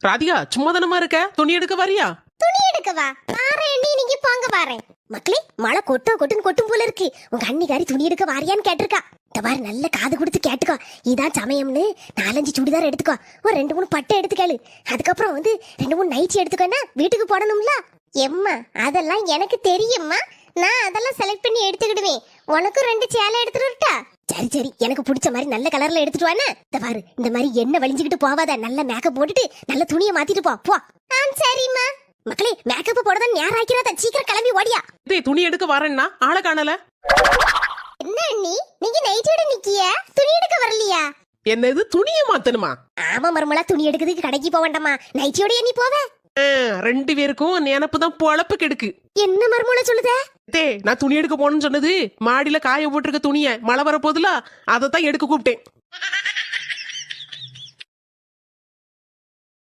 ராதிகா சும்மா தானமா இருக்க? துணி எடுக்க வரியா? துணி எடுக்கவா? பாறேன், நீங்க போங்க பாறேன். மக்களே, மழை கொட்டுன்னு கொட்டும் போல இருக்கு. உங்க அண்ணிக்காரி துணி எடுக்க வாரியான்னு கேட்டிருக்கா. இந்த மாதிரி நல்ல காது கொடுத்து கேட்டுக்கோ. இதான் சமயம்னு 4-5 சுடிதார் எடுத்துக்கோ. ஒரு 2-3 பட்டை எடுத்துக்கேளு. அதுக்கப்புறம் 2-3 நைட்டி எடுத்துக்கோன்னா வீட்டுக்கு போடணும்ல. எம்மா, அதெல்லாம் எனக்கு தெரியும்மா. நான் அதெல்லாம் செலக்ட் பண்ணி எடுத்துக்கிடுவேன். உனக்கும் 2 சேலை எடுத்துட்டு வரட்டா? சரி சரி, எனக்கு பிடிச்ச மாதிரி நல்ல கலர்ல எடுத்துட்டு வானே. இந்த பாரு, இந்த மாதிரி என்ன வலிஞ்சுக்கிட்டு போவாத. நல்ல மேக்கப் போட்டுட்டு நல்ல துணியை மாத்திட்டு போ. சரிம்மா. மக்களே, மேக்கப் போடதான் நேரம் ஆக்கிறாத. சீக்கிரம் கிளம்பி ஓடியா. துணி எடுக்க வரேன்னா ஆளை காணல. என்ன அண்ணி, நீங்க நைட்டோட நிக்கிய? துணி எடுக்க வரலையா? என்னது, துணியை மாத்தணுமா? ஆமா மருமலா, துணி எடுக்கிறதுக்கு கடைக்கு போக வேண்டாமா? நைட்டியோட நீ போவ? 2 பேருக்கும் நினப்பு தான் பொழப்பு கெடுக்கு. என்ன மருமல சொல்லுதே? நான் துணி எடுக்க போனேன்னு சொன்னது மாடியில காய போட்டிருக்க துணிய மழை வர போதுல, அதைத்தான் எடுக்க கூப்பிட்டேன்.